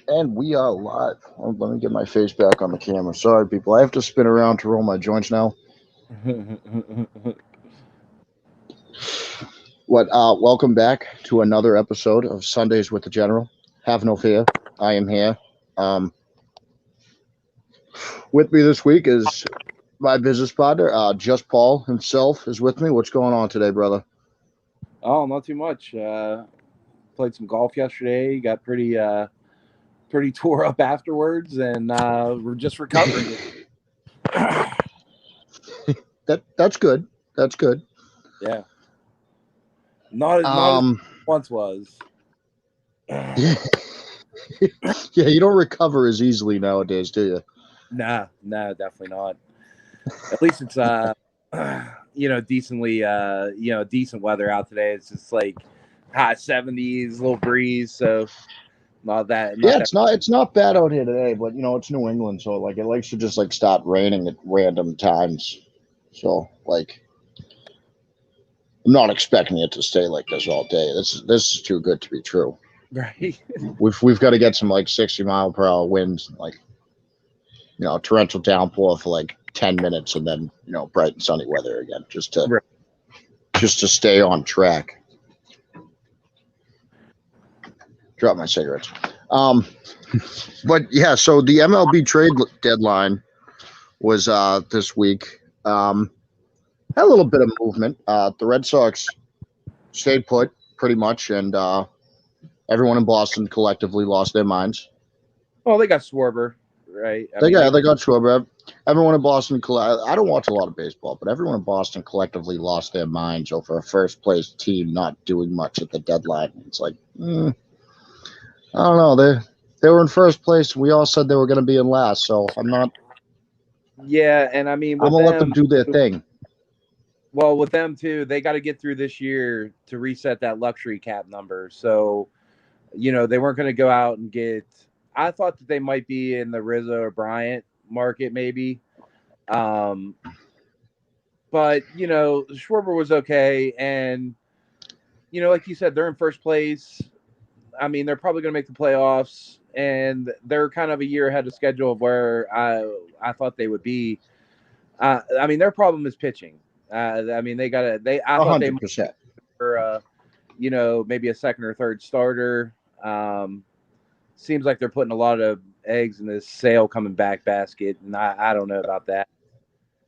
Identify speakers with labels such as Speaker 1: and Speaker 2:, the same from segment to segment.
Speaker 1: And we are live. Let me get my face back on the camera. Sorry, people. I have to spin around to roll my joints now. Welcome back to another episode of Sundays with the General. Have no fear. I am here. Um, with me this week is my business partner, Just Paul himself is with me. What's going on today, brother?
Speaker 2: Oh, not too much. Played some golf yesterday. Got pretty tore up afterwards, and we're just recovering.
Speaker 1: That's good. That's good.
Speaker 2: Yeah, not as
Speaker 1: Um,
Speaker 2: once was.
Speaker 1: yeah, you don't recover as easily nowadays, do you?
Speaker 2: Nah, definitely not. At least it's decently decent weather out today. It's just like high 70s, little breeze, so not
Speaker 1: Yeah,
Speaker 2: that.
Speaker 1: it's not bad out here today, but it's New England, so like it likes to just like start raining at random times. So like I'm not expecting it to stay like this all day. This is too good to be true.
Speaker 2: Right.
Speaker 1: We've got to get some like 60-mile-per-hour winds, like torrential downpour for like 10 minutes, and then bright and sunny weather again,
Speaker 2: Right.
Speaker 1: just to stay on track. Drop my cigarettes. Um, but yeah, so the MLB trade deadline was this week. Had a little bit of movement. The Red Sox stayed put pretty much, and everyone in Boston collectively lost their minds.
Speaker 2: Well, they got Swarber, right? I
Speaker 1: They
Speaker 2: mean,
Speaker 1: got they got Schwarber. Everyone in Boston. I don't watch a lot of baseball, but everyone in Boston collectively lost their minds over a first place team not doing much at the deadline. It's like I don't know. They were in first place. We all said they were going to be in last, so
Speaker 2: yeah, and I mean
Speaker 1: I'm
Speaker 2: with
Speaker 1: gonna let them
Speaker 2: them.
Speaker 1: do their thing.
Speaker 2: Well, with them too, they got to get through this year to reset that luxury cap number. So, they weren't going to go out and get. I thought that they might be in the Rizzo or Bryant market, maybe. Um, but Schwarber was okay, and like you said, they're in first place. I mean, they're probably going to make the playoffs, and they're kind of a year ahead of schedule of where I thought they would be. I mean, their problem is pitching. I mean, they got to. They I
Speaker 1: A
Speaker 2: thought they
Speaker 1: hundred percent.
Speaker 2: were maybe a second or third starter. Seems like they're putting a lot of eggs in this Sale coming back basket, and I don't know about that.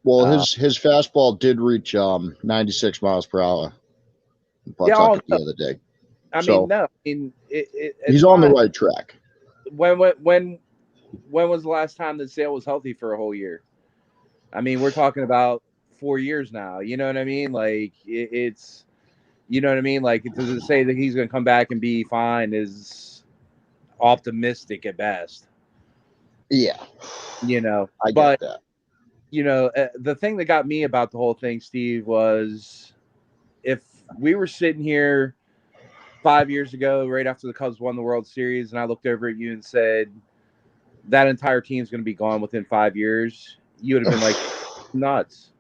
Speaker 1: Well,
Speaker 2: Uh,
Speaker 1: his fastball did reach 96 miles per hour in
Speaker 2: yeah, oh,
Speaker 1: Pawtucket the
Speaker 2: no.
Speaker 1: other day,
Speaker 2: I mean,
Speaker 1: so
Speaker 2: no, I mean it's
Speaker 1: he's on the
Speaker 2: fine.
Speaker 1: right track.
Speaker 2: When was the last time that Sale was healthy for a whole year? I mean, we're talking about 4 years now. You know what I mean? Like it's you know what I mean. Like to say that he's going to come back and be fine is optimistic at best.
Speaker 1: Yeah, I get
Speaker 2: But
Speaker 1: that.
Speaker 2: the thing that got me about the whole thing, Steve, was if we were sitting here 5 years ago, right after the Cubs won the World Series, and I looked over at you and said that entire team's going to be gone within 5 years, you would have been like nuts.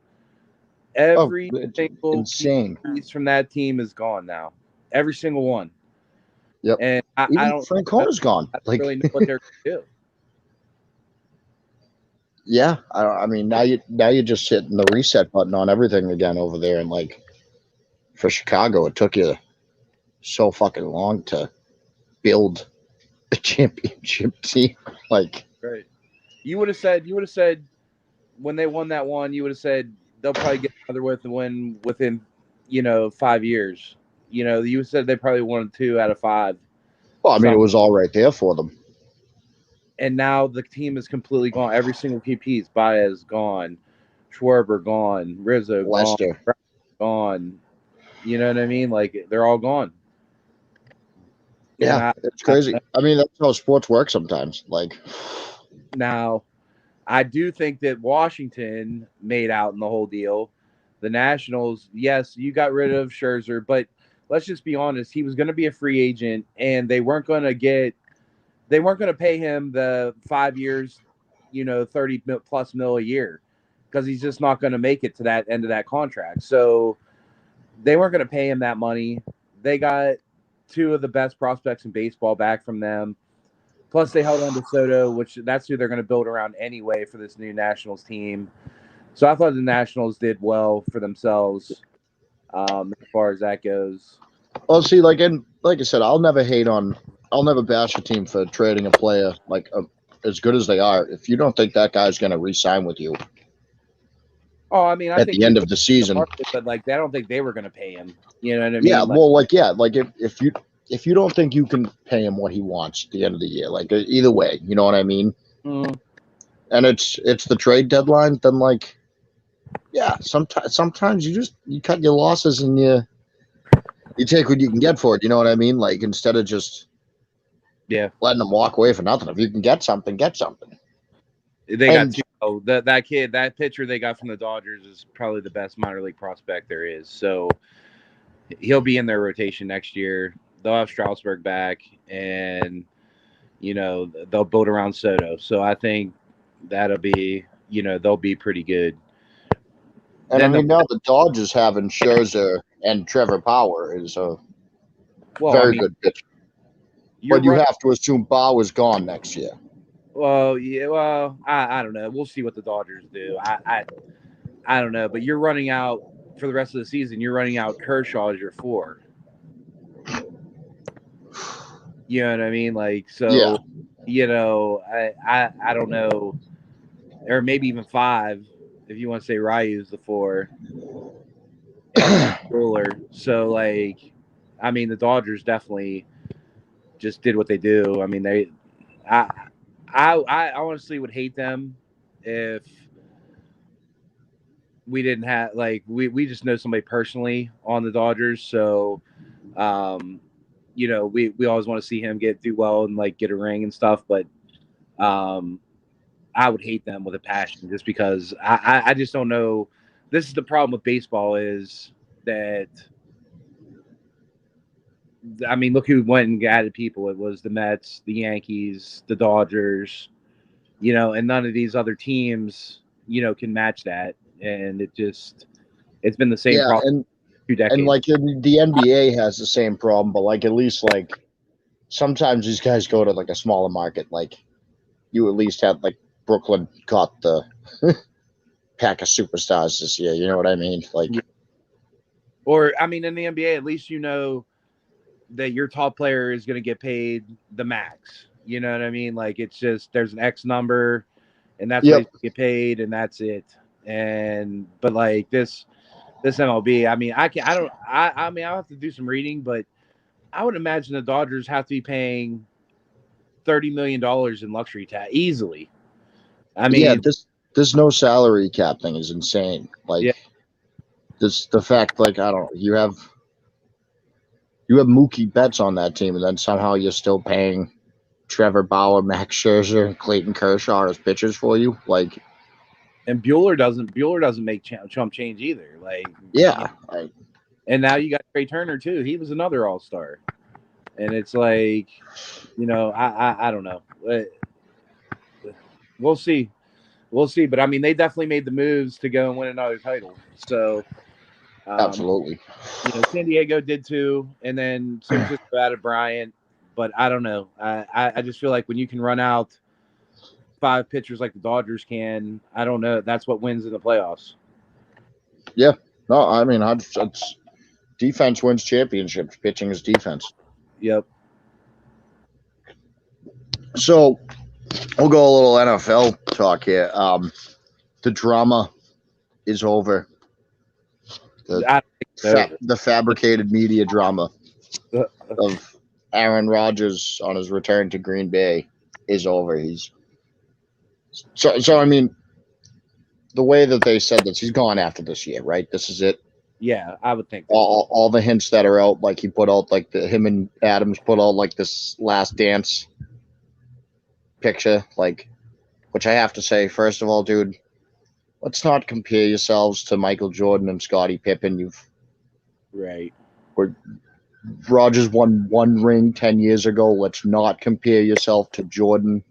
Speaker 1: Oh,
Speaker 2: Every
Speaker 1: it's
Speaker 2: single key
Speaker 1: insane.
Speaker 2: piece from that team is gone now. Every single one,
Speaker 1: Yep.
Speaker 2: and I
Speaker 1: Even
Speaker 2: don't know.
Speaker 1: Francona's gone.
Speaker 2: I don't
Speaker 1: Like,
Speaker 2: really know what they're going to do.
Speaker 1: yeah. I mean, now you're just hitting the reset button on everything again over there, and like for Chicago, it took you so fucking long to build a championship team. Like,
Speaker 2: Right? You would have said when they won that one, you would have said they'll probably get another win within 5 years. You said they probably won 2 out of 5.
Speaker 1: well, I mean, it
Speaker 2: Something.
Speaker 1: was all right there for them.
Speaker 2: And now the team is completely gone. Every single key piece, Baez gone, Schwarber gone, Rizzo gone,
Speaker 1: Lester.
Speaker 2: gone. You know what I mean? Like they're all gone. And
Speaker 1: Yeah, it's crazy. I mean, that's how sports work sometimes. Like,
Speaker 2: now I do think that Washington made out in the whole deal. The Nationals, yes, you got rid of Scherzer, but let's just be honest, he was going to be a free agent, and they weren't going to pay him the 5 years, 30 plus mil a year because he's just not going to make it to that end of that contract. So they weren't going to pay him that money. They got two of the best prospects in baseball back from them. Plus, they held on to Soto, which that's who they're going to build around anyway for this new Nationals team. So I thought the Nationals did well for themselves as far as that goes.
Speaker 1: Well, see, like I said, I'll never bash a team for trading a player as good as they are. If you don't think that guy's going to re-sign with you
Speaker 2: Oh, I mean, I
Speaker 1: at
Speaker 2: think
Speaker 1: the end of the season,
Speaker 2: but like, I don't think they were going to pay him. You know what I mean?
Speaker 1: yeah, well, if you don't think you can pay him what he wants at the end of the year, like either way, you know what I mean?
Speaker 2: Mm.
Speaker 1: And it's the trade deadline, then like, yeah, sometimes you cut your losses and you take what you can get for it. You know what I mean? Like instead of just letting them walk away for nothing. If you can get something, get something.
Speaker 2: They got two. Oh, that pitcher they got from the Dodgers is probably the best minor league prospect there is. So he'll be in their rotation next year. They'll have Strasburg back, and they'll build around Soto. So I think that'll be they'll be pretty good.
Speaker 1: And then I mean, now the Dodgers having Scherzer and Trevor Bauer is a very good pitcher. But you have to assume Bauer's gone next year.
Speaker 2: Well, yeah. Well, I don't know. We'll see what the Dodgers do. I don't know. But you're running out for the rest of the season. You're running out Kershaw as your 4. You know what I mean? Like, so, I don't know, or maybe even 5 if you want to say Ryu's the 4. Ruler. So, like, I mean, the Dodgers definitely just did what they do. I mean, I honestly would hate them if we didn't have we just know somebody personally on the Dodgers, so we always want to see him do well and like get a ring and stuff, but I would hate them with a passion just because I just don't know. This is the problem with baseball is that I mean, look who went and added people. It was the Mets, the Yankees, the Dodgers, and none of these other teams, can match that. And it's been the same problem for 2 decades.
Speaker 1: And like the NBA has the same problem, but like at least like sometimes these guys go to like a smaller market. Like you at least have like Brooklyn caught the pack of superstars this year. You know what I mean? Like,
Speaker 2: or I mean, in the NBA, at least that your top player is going to get paid the max. You know what I mean? Like it's just there's an X number, and that's what you get paid, and that's it. But like this MLB, I mean, I mean, I'll have to do some reading, but I would imagine the Dodgers have to be paying $30 million in luxury tax easily. I mean,
Speaker 1: this no salary cap thing is insane. Like the fact, like I don't know, you have Mookie Betts on that team, and then somehow you're still paying Trevor Bauer, Max Scherzer, and Clayton Kershaw as pitchers for you. Like,
Speaker 2: and Bueller doesn't make chump change either. Like, and now you got Trey Turner too. He was another All-Star, and it's like, I don't know. We'll see. But I mean, they definitely made the moves to go and win another title. So.
Speaker 1: Absolutely.
Speaker 2: San Diego did too, and then San Francisco added Bryant, but I don't know. I just feel like when you can run out 5 pitchers like the Dodgers can, I don't know. That's what wins in the playoffs.
Speaker 1: Yeah. No, I mean, it's defense wins championships. Pitching is defense.
Speaker 2: Yep.
Speaker 1: So we'll go a little NFL talk here. The drama is over. The fabricated media drama of Aaron Rodgers on his return to Green Bay is over. So I mean, the way that they said this, he's gone after this year, right? This is it.
Speaker 2: Yeah, I would think
Speaker 1: all the hints that are out, like he put out, like him and Adams put out like this Last Dance picture, like, which I have to say, first of all, dude, let's not compare yourselves to Michael Jordan and Scottie Pippen. Rodgers won 1 ring 10 years ago. Let's not compare yourself to Jordan.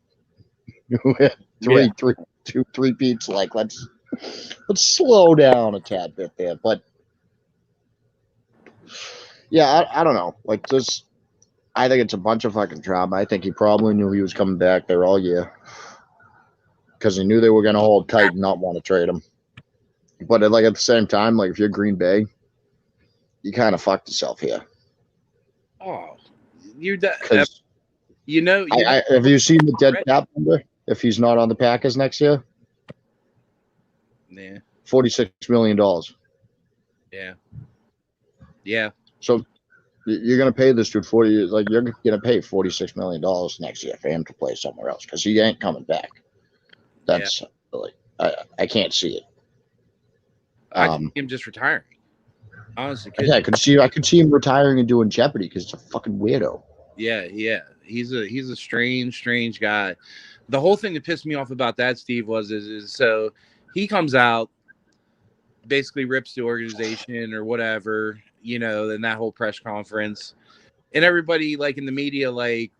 Speaker 1: Three beats. Like let's slow down a tad bit there. But yeah, I don't know. Like this, I think it's a bunch of fucking drama. I think he probably knew he was coming back there all year because he knew they were going to hold tight and not want to trade him. But at the same time, like if you're Green Bay, you kind of fucked yourself here.
Speaker 2: Oh,
Speaker 1: Because
Speaker 2: I
Speaker 1: have you seen the dead cap number? If he's not on the Packers next year,
Speaker 2: yeah,
Speaker 1: $46 million.
Speaker 2: Yeah.
Speaker 1: So you're gonna pay this dude 40. Like you're gonna pay $46 million next year for him to play somewhere else because he ain't coming back. That's really I can't see it.
Speaker 2: I can see him just retiring. Honestly,
Speaker 1: I could see him retiring and doing Jeopardy because it's a fucking weirdo.
Speaker 2: Yeah. He's a strange guy. The whole thing that pissed me off about that, Steve, is so he comes out, basically rips the organization or whatever, in that whole press conference, and everybody like in the media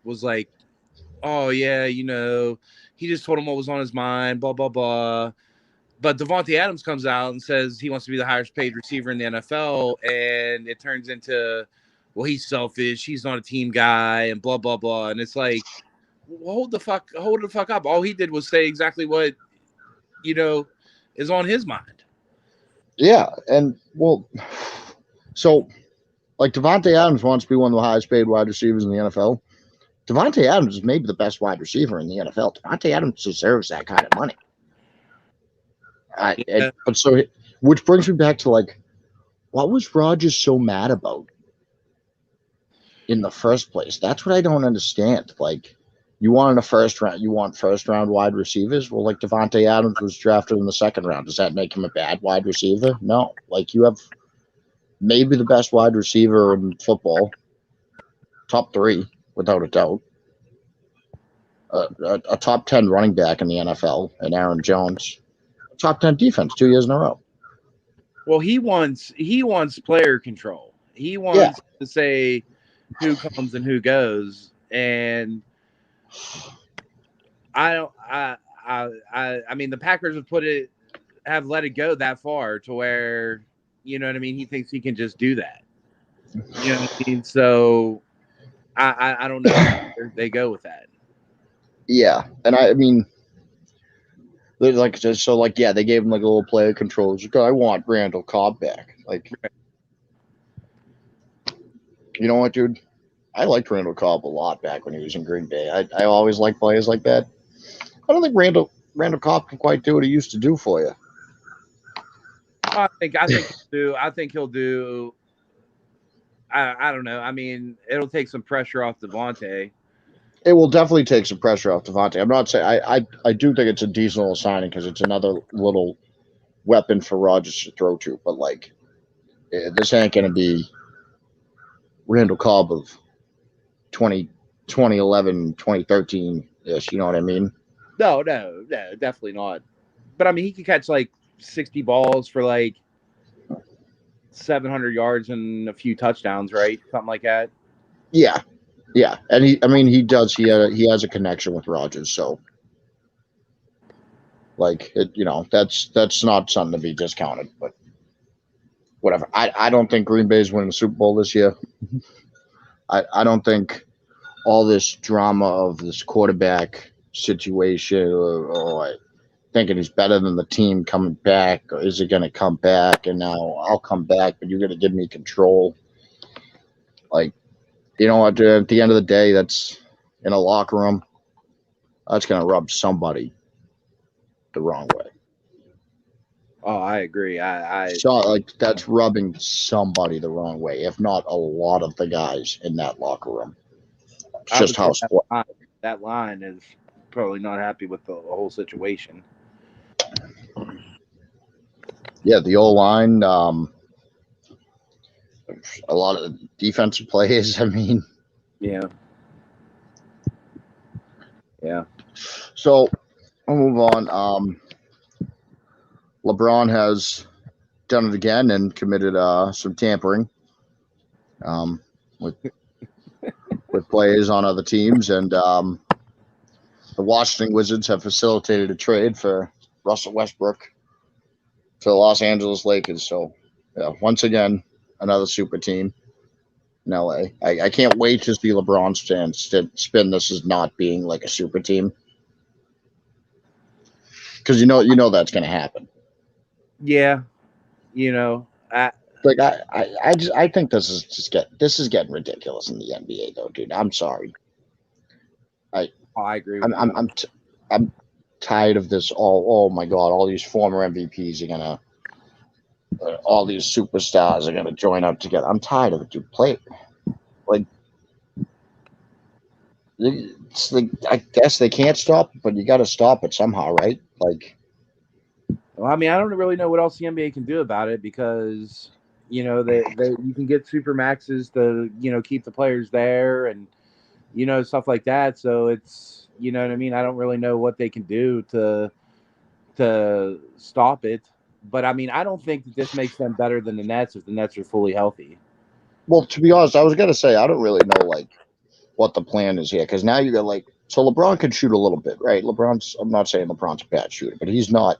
Speaker 2: was like, oh yeah, he just told him what was on his mind, blah blah blah. But Davante Adams comes out and says he wants to be the highest paid receiver in the NFL, and it turns into, well, he's selfish, he's not a team guy, and blah blah blah. And it's like, hold the fuck up. All he did was say exactly what is on his mind.
Speaker 1: Yeah, and so like Davante Adams wants to be one of the highest paid wide receivers in the NFL. Davante Adams is maybe the best wide receiver in the NFL. Davante Adams deserves that kind of money. Which brings me back to what was Rodgers so mad about in the first place? That's what I don't understand. You wanted you want first round wide receivers. Well, Davante Adams was drafted in the second round. Does that make him a bad wide receiver? No. You have maybe the best wide receiver in football, top 3 without a doubt. A top 10 running back in the NFL, and Aaron Jones. Top 10 defense 2 years in a row.
Speaker 2: Well, he wants player control. He wants to say who comes and who goes, and I mean the Packers have let it go that far to where he thinks he can just do that. You know what I mean? So I don't know where they go with that.
Speaker 1: Yeah, and I mean. They gave him a little player control. I want Randall Cobb back. You know what, dude? I liked Randall Cobb a lot back when he was in Green Bay. I always liked players like that. I don't think Randall Cobb can quite do what he used to do for you.
Speaker 2: I think he'll do. I don't know. I mean, it'll take some pressure off Davante.
Speaker 1: It will definitely take some pressure off Davante. I'm not saying I do think it's a decent little signing because it's another little weapon for Rodgers to throw to. But this ain't going to be Randall Cobb of 2011, 2013 ish. You know what I mean?
Speaker 2: No, definitely not. But I mean, he could catch 60 balls for 700 yards and a few touchdowns, right? Something like that.
Speaker 1: Yeah. Yeah, and he does. He has a connection with Rodgers, so that's not something to be discounted. But whatever. I don't think Green Bay is winning the Super Bowl this year. I don't think all this drama of this quarterback situation or thinking he's better than the team coming back, or is he going to come back? And now I'll come back, but you're going to give me control. You know what, at the end of the day, that's in a locker room. That's going to rub somebody the wrong way.
Speaker 2: Oh, I agree.
Speaker 1: That's rubbing somebody the wrong way, if not a lot of the guys in that locker room. It's just how
Speaker 2: that line is probably not happy with the whole situation.
Speaker 1: Yeah, the O-line, a lot of defensive plays. I mean,
Speaker 2: yeah.
Speaker 1: So I'll move on. LeBron has done it again and committed some tampering with players on other teams, and the Washington Wizards have facilitated a trade for Russell Westbrook to the Los Angeles Lakers. So, yeah, once again, another super team. in LA. I can't wait to see LeBron spin this as not being like a super team. Because you know that's gonna happen.
Speaker 2: Yeah, you know,
Speaker 1: Like I think this is getting ridiculous in the NBA though, dude. I'm sorry.
Speaker 2: I agree with
Speaker 1: I'm
Speaker 2: you.
Speaker 1: I'm I'm, t- I'm tired of this. Oh my god! All these former MVPs are gonna, all these superstars are gonna join up together. I'm tired of it, dude. Play like it's like I guess they can't stop it, but you got to stop it somehow, right? Like
Speaker 2: Well, I mean, I don't really know what else the NBA can do about it because they you can get super maxes to keep the players there and stuff like that. So it's what I mean. I don't really know what they can do to stop it. But I mean, I don't think that this makes them better than the Nets if the Nets are fully healthy.
Speaker 1: well, to be honest, I was gonna say I don't really know like what the plan is here because now you got like so LeBron can shoot a little bit, right? I'm not saying LeBron's a bad shooter, but he's not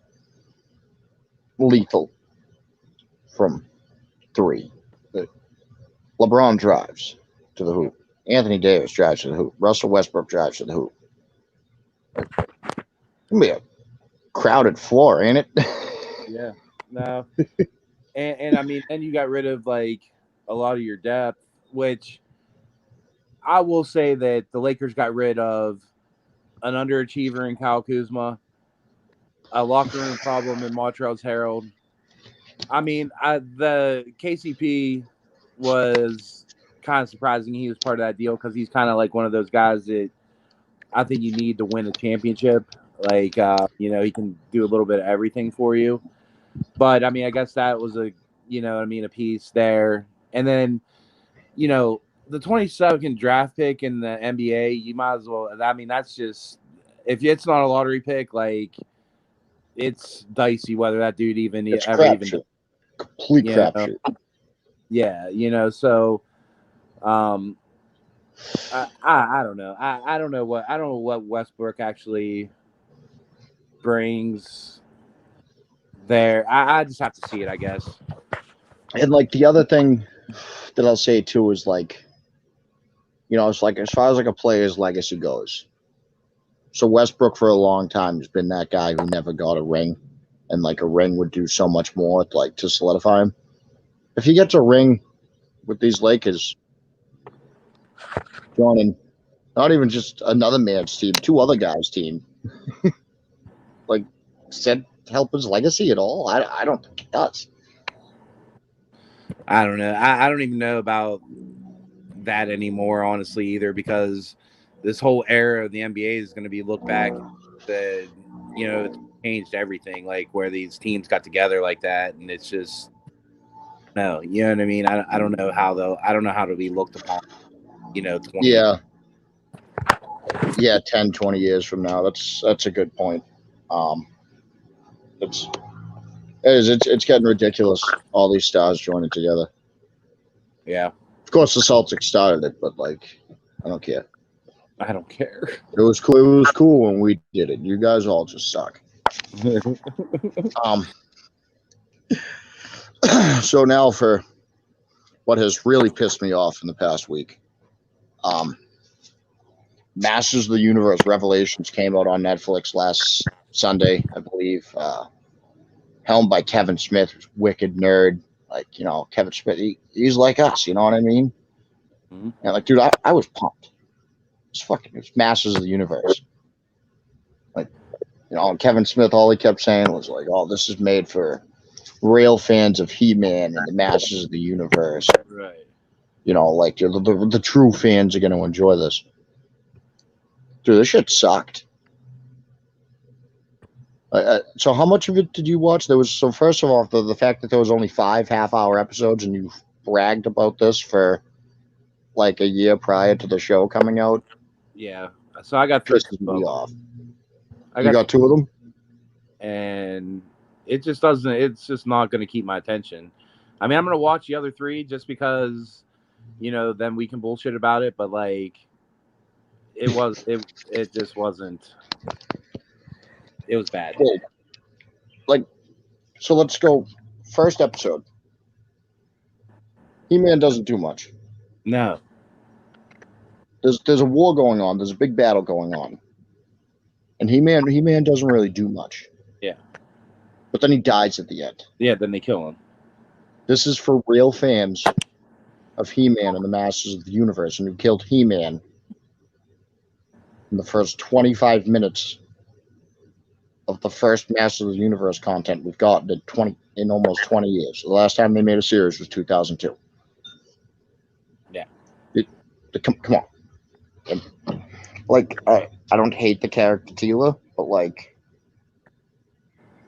Speaker 1: lethal from three. LeBron drives to the hoop. Anthony Davis drives to the hoop. Russell Westbrook drives to the hoop. It's gonna be a crowded floor, ain't it?
Speaker 2: Yeah. No. And I mean, and you got rid of like a lot of your depth, which I will say that the Lakers got rid of an underachiever in Kyle Kuzma, a locker room problem in Montrezl Harrell. I mean, the KCP was kind of surprising he was part of that deal because he's kind of like one of those guys that I think you need to win a championship. Like, he can do a little bit of everything for you. But I mean, I guess that was a piece there. And then, the 22nd draft pick in the NBA, you might as well. I mean, that's just if it's not a lottery pick, like it's dicey whether that dude
Speaker 1: It's
Speaker 2: ever even does.
Speaker 1: crapshoot, complete
Speaker 2: You know?
Speaker 1: crapshoot.
Speaker 2: Yeah, so I don't know. I don't know what Westbrook actually brings there. I just have to see it, I guess.
Speaker 1: And like the other thing that I'll say too is like, it's like as far as like a player's legacy goes. So Westbrook for a long time has been that guy who never got a ring, and like a ring would do so much more like to solidify him. If he gets a ring with these Lakers, joining not even just another man's team, two other guys' team, like said help his legacy at all? I don't think it does.
Speaker 2: I don't know. I don't even know about that anymore, honestly, either, because this whole era of the NBA is going to be looked back that it's changed everything, like where these teams got together like that, and it's just no, you know what I mean. I don't know how though. I don't know how to be looked upon. 20.
Speaker 1: Yeah, 10, 20 years from now. That's a good point. It's it's getting ridiculous. All these stars joining together.
Speaker 2: Yeah,
Speaker 1: of course the Celtics started it, but like I don't care.
Speaker 2: I don't care.
Speaker 1: It was cool. It was cool when we did it. You guys all just suck. So now for what has really pissed me off in the past week. Masters of the Universe Revelations came out on Netflix last Sunday, I believe. Helmed by Kevin Smith, wicked nerd. Like, Kevin Smith, he's like us, you know what I mean?
Speaker 2: Mm-hmm.
Speaker 1: And like, dude, I was pumped. It's Masters of the Universe. Like, and Kevin Smith, all he kept saying was like, oh, this is made for real fans of He-Man and the Masters of the Universe.
Speaker 2: Right.
Speaker 1: Like the true fans are going to enjoy this. Dude, this shit sucked. So how much of it did you watch? So first of all, the fact that there was only 5 half-hour episodes and you bragged about this for like a year prior to the show coming out.
Speaker 2: Yeah. So I got 3
Speaker 1: pisses me off.
Speaker 2: You
Speaker 1: got 2 of them?
Speaker 2: And it's just not going to keep my attention. I mean, I'm going to watch the other 3 just because, then we can bullshit about it. But like, it just wasn't. It was bad.
Speaker 1: Well, like, so let's go. First episode. He-Man doesn't do much.
Speaker 2: No.
Speaker 1: There's a war going on. There's a big battle going on, and He-Man doesn't really do much.
Speaker 2: Yeah.
Speaker 1: But then he dies at the end.
Speaker 2: Yeah, then they kill him.
Speaker 1: This is for real fans of He-Man and the Masters of the Universe, and who killed He-Man in the first 25 minutes of the first Masters of the Universe content we've gotten in almost 20 years. The last time they made a series was 2002.
Speaker 2: Yeah.
Speaker 1: Come on. And, like, I don't hate the character Teela, but like,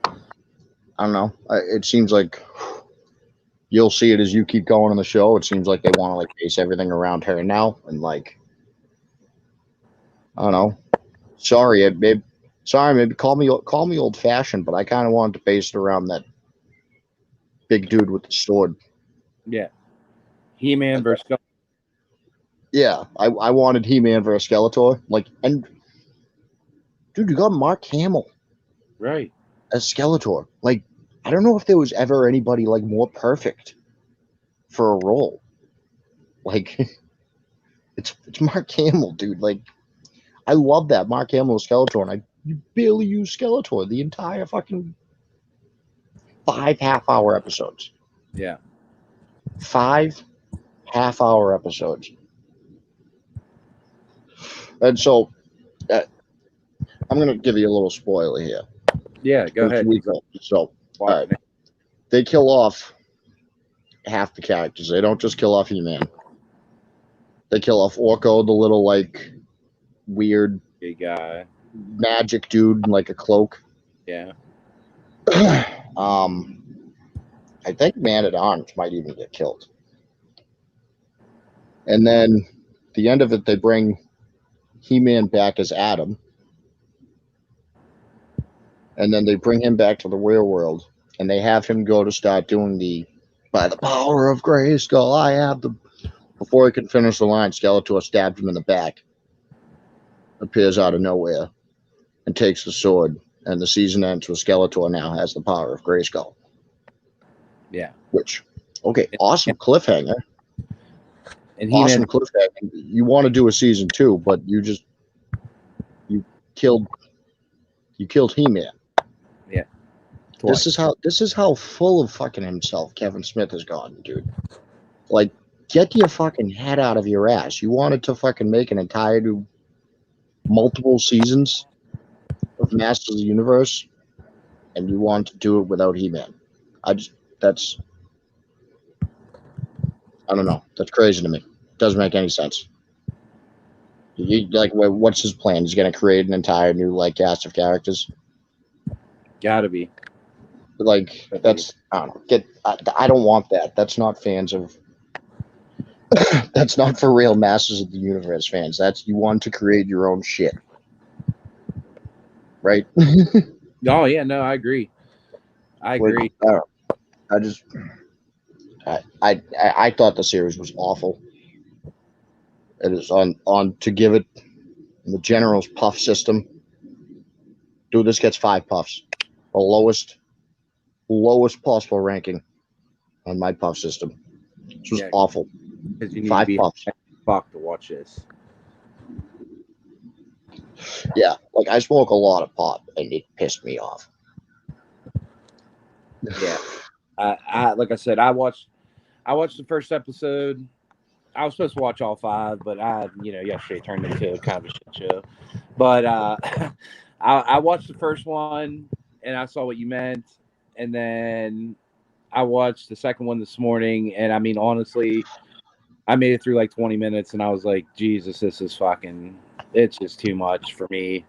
Speaker 1: I don't know. It seems like you'll see it as you keep going on the show. It seems like they want to like base everything around her now, and like, I don't know. Sorry, maybe call me old fashioned, but I kind of wanted to base it around that big dude with the sword.
Speaker 2: Yeah. He-Man versus Skeletor.
Speaker 1: Yeah, I wanted He-Man versus Skeletor. Like, and dude, you got Mark Hamill
Speaker 2: Right.
Speaker 1: as Skeletor. Like, I don't know if there was ever anybody like more perfect for a role. Like, it's Mark Hamill, dude. Like, I love that Mark Hamill as Skeletor, and you barely use Skeletor the entire fucking 5 half-hour episodes.
Speaker 2: Yeah.
Speaker 1: 5 half-hour episodes. And so, I'm going to give you a little spoiler here.
Speaker 2: Yeah, go ahead.
Speaker 1: So, all right. They kill off half the characters. They don't just kill off He-Man. They kill off Orko, the little, like, weird
Speaker 2: big guy,
Speaker 1: magic dude in, like, a cloak.
Speaker 2: Yeah.
Speaker 1: I think Man-at-Arms might even get killed. And then at the end of it, they bring He-Man back as Adam. And then they bring him back to the real world. And they have him go to start doing by the power of Grayskull, I have the... Before he can finish the line, Skeletor stabbed him in the back. Appears out of nowhere. And takes the sword. And the season ends with Skeletor now has the power of Grayskull.
Speaker 2: Yeah.
Speaker 1: Which, okay, awesome cliffhanger.
Speaker 2: And
Speaker 1: awesome cliffhanger. You want to do a season 2, but you killed He-Man.
Speaker 2: Yeah.
Speaker 1: Twice. This is how full of fucking himself Kevin Smith has gotten, dude. Like, get your fucking head out of your ass. You wanted to fucking make an entire new multiple seasons of Masters of the Universe, and you want to do it without He-Man. I don't know. That's crazy to me. Doesn't make any sense. What's his plan? He's going to create an entire new cast of characters.
Speaker 2: Gotta be.
Speaker 1: That's I don't know. I don't want that. That's not fans of. That's not for real Masters of the Universe fans. You want to create your own shit, right?
Speaker 2: Oh yeah, no, I agree. I agree.
Speaker 1: I thought the series was awful. It is on to give it the General's puff system. Dude, this gets 5 puffs. The lowest possible ranking on my puff system. This was awful.
Speaker 2: Because you need
Speaker 1: 5
Speaker 2: to be
Speaker 1: puffs.
Speaker 2: Fuck to watch this.
Speaker 1: Yeah, I smoke a lot of pot, and it pissed me off.
Speaker 2: Yeah, I like I said, I watched the first episode. I was supposed to watch all 5, but yesterday turned into kind of a shit show. But I watched the first one, and I saw what you meant, and then I watched the second one this morning, and I mean, honestly, I made it through 20 minutes, and I was like, Jesus, this is it's just too much for me.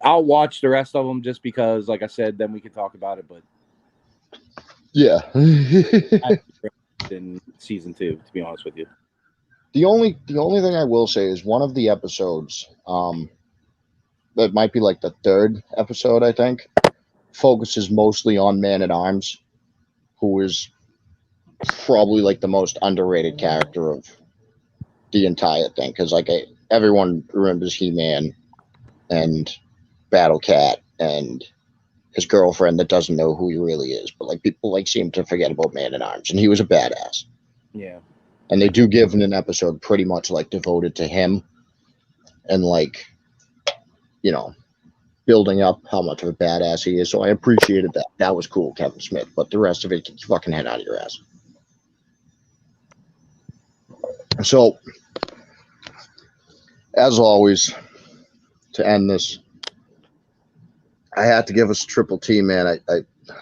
Speaker 2: I'll watch the rest of them just because, like I said, then we can talk about it, but
Speaker 1: yeah.
Speaker 2: in season 2, to be honest with you.
Speaker 1: The only thing I will say is one of the episodes, that might be the 3rd episode, I think, focuses mostly on Man-at-Arms, who is probably the most underrated character of the entire thing, because everyone remembers He-Man and Battle Cat and his girlfriend that doesn't know who he really is, but people seem to forget about Man-at-Arms, and he was a badass.
Speaker 2: Yeah.
Speaker 1: And they do give an episode pretty much like devoted to him and like, you know, building up how much of a badass he is. So I appreciated that. That was cool, Kevin Smith. But the rest of it, get your fucking head out of your ass. So, as always, to end this, I had to give us Triple T, man.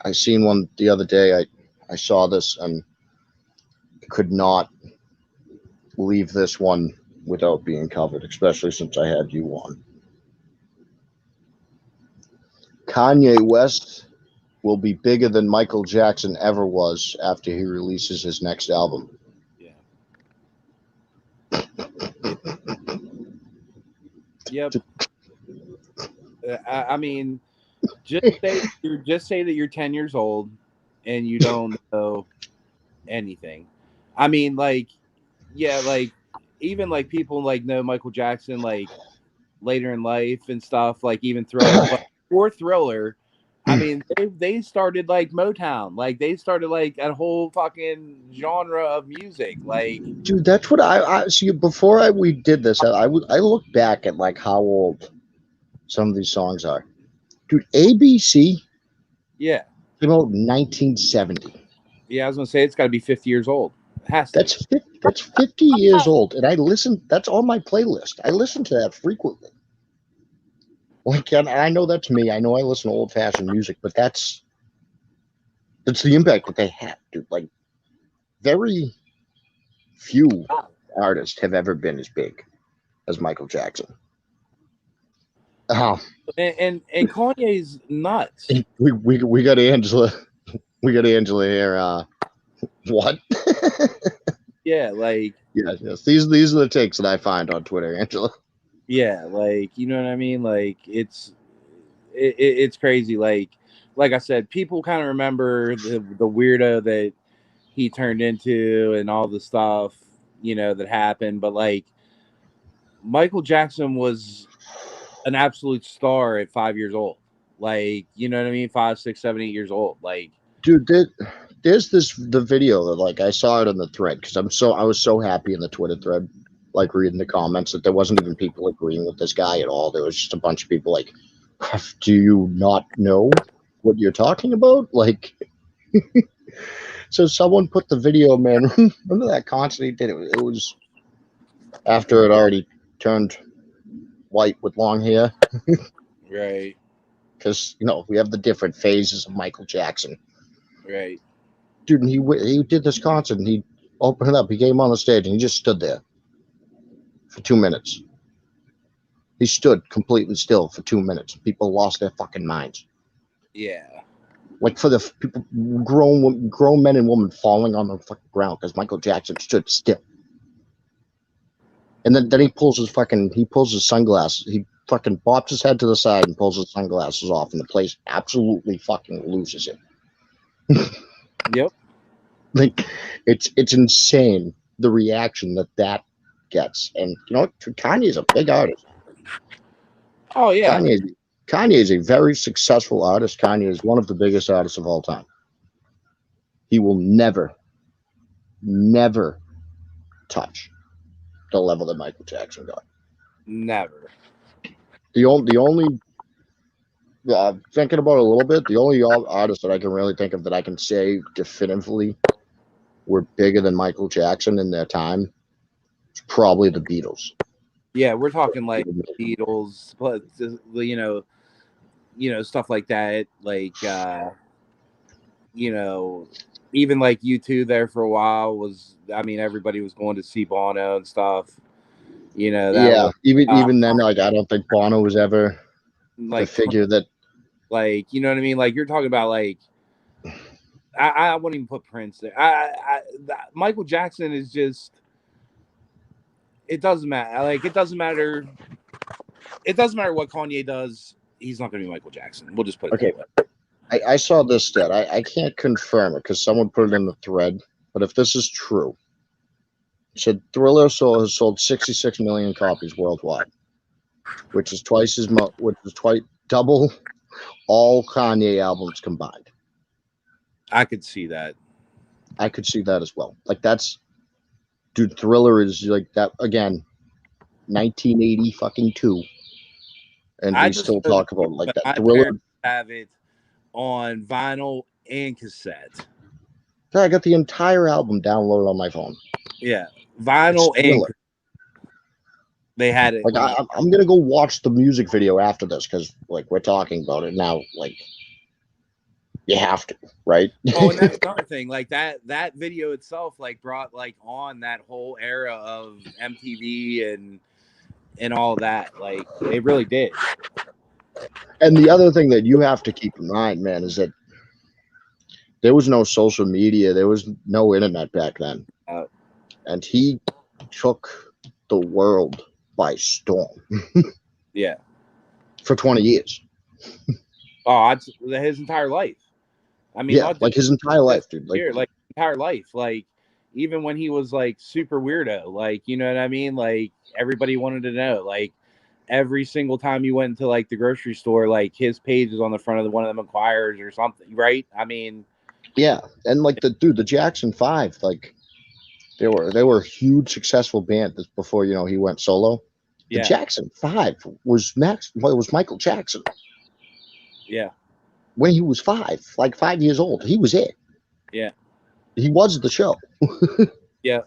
Speaker 1: I seen one the other day. I saw this and could not leave this one without being covered, especially since I had you on. Kanye West will be bigger than Michael Jackson ever was after he releases his next album.
Speaker 2: Yeah. Yep. I mean, just say that you're 10 years old and you don't know anything. I mean, like, yeah, like even like people like know Michael Jackson like later in life and stuff, like even Thriller, but for Thriller, I mean, they started like Motown, like they started like a whole fucking genre of music, like.
Speaker 1: Dude, that's what I see. Before we did this, I looked back at like how old some of these songs are. Dude, ABC,
Speaker 2: Yeah,
Speaker 1: came out in 1970.
Speaker 2: yeah, I was gonna say it's got to be 50 years old. It has to.
Speaker 1: That's 50 years old, and I listen. That's on my playlist. I listen to that frequently. Like, and I know that's me. I know I listen to old fashioned music, but that's the impact that they had, dude. Like, very few artists have ever been as big as Michael Jackson.
Speaker 2: And Kanye's nuts.
Speaker 1: We got Angela. We got Angela here. What?
Speaker 2: Yeah, like
Speaker 1: yes. These are the takes that I find on Twitter, Angela.
Speaker 2: yeah, like you know what I mean. Like it's crazy. Like I said, people kind of remember the weirdo that he turned into and all the stuff that happened. But like Michael Jackson was an absolute star at 5 years old. Like you know what I mean, 5, 6, 7, 8 years old. Like
Speaker 1: dude, there's the video that like I saw it in the thread because I was so happy in the Twitter thread, like reading the comments that there wasn't even people agreeing with this guy at all. There was just a bunch of people like, do you not know what you're talking about? Like, so someone put the video, man. Remember that concert he did? It was after it already turned white with long hair.
Speaker 2: right.
Speaker 1: Because we have the different phases of Michael Jackson.
Speaker 2: Right.
Speaker 1: Dude, and he did this concert and he opened it up. He came on the stage and he just stood there for 2 minutes. He stood completely still for 2 minutes. People lost their fucking minds.
Speaker 2: Yeah.
Speaker 1: Like for the people, grown men and women falling on the fucking ground because Michael Jackson stood still. And then he pulls his sunglasses. He fucking bops his head to the side and pulls his sunglasses off, and the place absolutely fucking loses it.
Speaker 2: Yep.
Speaker 1: Like it's insane the reaction that gets. And Kanye is a big artist.
Speaker 2: Oh yeah.
Speaker 1: Kanye is a very successful artist. Kanye is one of the biggest artists of all time. He will never touch the level that Michael Jackson got.
Speaker 2: Never.
Speaker 1: The only thinking about it a little bit, the only artist that I can really think of that I can say definitively were bigger than Michael Jackson in their time is probably the Beatles.
Speaker 2: Yeah, we're talking like Beatles, but stuff like that. Like even like U2 there for a while was. I mean, everybody was going to see Bono and stuff.
Speaker 1: Even then, like I don't think Bono was ever
Speaker 2: like
Speaker 1: the figure that.
Speaker 2: Like you know what I mean? Like you're talking about like. I wouldn't even put Prince there. Michael Jackson is just. It doesn't matter. Like it doesn't matter. It doesn't matter what Kanye does. He's not going to be Michael Jackson. We'll just put it that way.
Speaker 1: I saw this stat. I can't confirm it because someone put it in the thread. But if this is true, it said Thriller has sold 66 million copies worldwide, which is double all Kanye albums combined.
Speaker 2: I could see that.
Speaker 1: I could see that as well. Like that's Dude, Thriller is like that again, 1980 fucking 2. And
Speaker 2: I
Speaker 1: we
Speaker 2: just
Speaker 1: still
Speaker 2: know that
Speaker 1: talk about it like that.
Speaker 2: my
Speaker 1: Thriller.
Speaker 2: parents have it on vinyl and cassette.
Speaker 1: I got the entire album downloaded on my phone.
Speaker 2: Yeah,
Speaker 1: It's
Speaker 2: vinyl and
Speaker 1: Thriller.
Speaker 2: they had it.
Speaker 1: Like I'm gonna go watch the music video after this because like we're talking about it now. Like you have to, right?
Speaker 2: Oh, and that's another thing. Like that video itself, like brought like on that whole era of MTV and all that. Like it really did.
Speaker 1: And the other thing that you have to keep in mind, man, is that there was no social media, there was no internet back then, and he took the world by storm.
Speaker 2: Yeah.
Speaker 1: For 20 years.
Speaker 2: Oh, his entire life. I mean,
Speaker 1: yeah, like his entire life, dude.
Speaker 2: Like entire life. Like even when he was like super weirdo, like you know what I mean. Like everybody wanted to know. Like every single time you went to like the grocery store, like his page is on the front of one of them Enquirers or something, right? I mean,
Speaker 1: yeah, and like the Jackson 5, like they were a huge successful band before he went solo. The Jackson 5 was Michael Jackson.
Speaker 2: Yeah.
Speaker 1: When he was 5 years old, he was it.
Speaker 2: Yeah.
Speaker 1: He was the show.
Speaker 2: Yeah.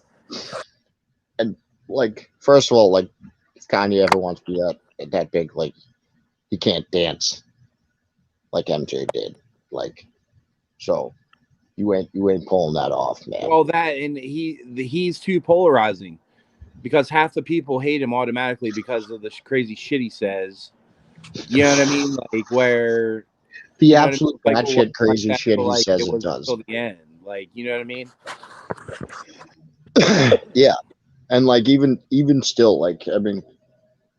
Speaker 1: And like, first of all, like if Kanye ever wants to be that big, like he can't dance like MJ did. Like, so you ain't pulling that off, man.
Speaker 2: Well, that and he's too polarizing because half the people hate him automatically because of the crazy shit he says. You know what I mean? Like where
Speaker 1: the absolute batshit crazy shit he says it does
Speaker 2: till the end. Like, you know what I mean?
Speaker 1: Yeah, and like even still, like I mean,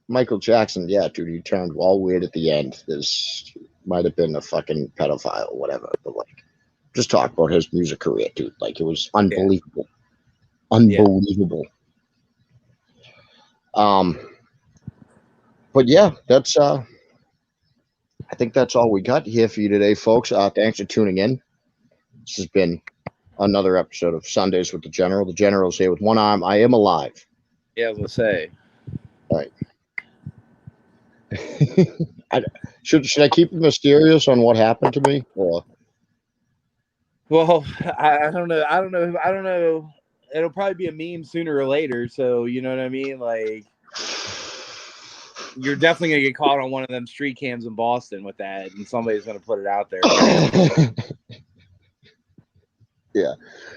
Speaker 1: Michael Jackson, yeah, dude, he turned all weird at the end. This might have been a fucking pedophile or whatever, but like, just talk about his music career, dude. Like it was unbelievable, unbelievable. But yeah, that's I think that's all we got here for you today, folks. Thanks for tuning in. This has been another episode of Sundays with the General. The General's here with one arm. I am alive.
Speaker 2: Yeah, I was gonna say.
Speaker 1: All right. Should I keep it mysterious on what happened to me, or?
Speaker 2: Well, I don't know. I don't know. It'll probably be a meme sooner or later. So you know what I mean. Like, you're definitely gonna get caught on one of them street cams in Boston with that, and somebody's gonna put it out there.
Speaker 1: Yeah.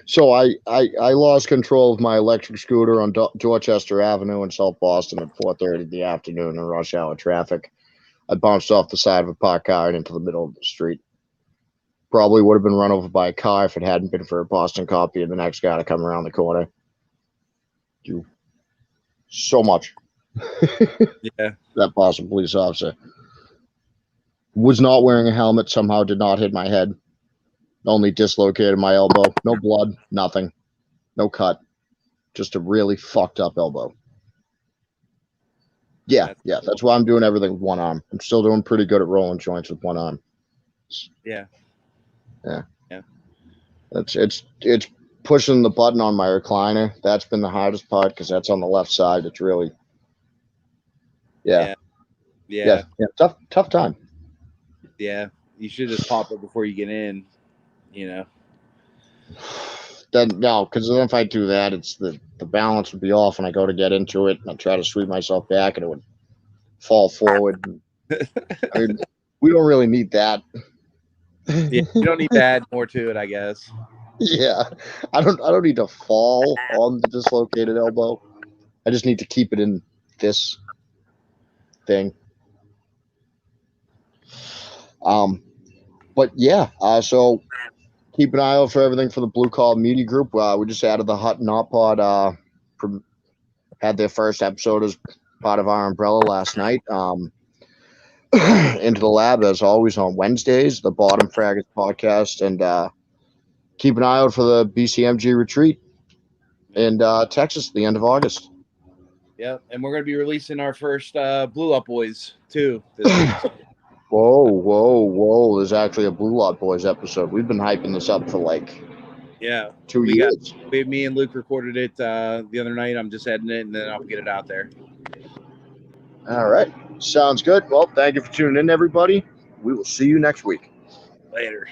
Speaker 1: So I lost control of my electric scooter on Dorchester Avenue in South Boston at 4:30 in the afternoon in rush hour traffic. I bounced off the side of a parked car and into the middle of the street. Probably would have been run over by a car if it hadn't been for a Boston copy and the next guy to come around the corner. Do so much.
Speaker 2: Yeah.
Speaker 1: That Boston police officer was not wearing a helmet, somehow did not hit my head. Only dislocated my elbow. No blood, nothing. No cut. Just a really fucked up elbow. Yeah, that's why I'm doing everything with one arm. I'm still doing pretty good at rolling joints with one arm.
Speaker 2: Yeah.
Speaker 1: It's pushing the button on my recliner. That's been the hardest part because that's on the left side. It's really yeah. Tough time.
Speaker 2: Yeah, you should just pop it before you get in. You know.
Speaker 1: Then no, because then if I do that, it's the balance would be off, and I go to get into it, and I try to sweep myself back, and it would fall forward. I mean, we don't really need that.
Speaker 2: Yeah, you don't need to add more to it, I guess.
Speaker 1: Yeah, I don't need to fall on the dislocated elbow. I just need to keep it in this thing. But yeah, so keep an eye out for everything for the Blue Collar Media Group. We just added the Hut Not Pod. Had their first episode as part of our umbrella last night. Into the Lab, as always, on Wednesdays, the Bottom Fraggers podcast. And keep an eye out for the BCMG retreat in Texas at the end of August.
Speaker 2: Yeah, and we're going to be releasing our first Blue Up Boys, too, this week.
Speaker 1: Whoa. There's actually a Blue Lot Boys episode. We've been hyping this up for like
Speaker 2: Yeah.
Speaker 1: 2
Speaker 2: We
Speaker 1: years.
Speaker 2: me and Luke recorded it the other night. I'm just editing it, and then I'll get it out there.
Speaker 1: All right. Sounds good. Well, thank you for tuning in, everybody. We will see you next week.
Speaker 2: Later.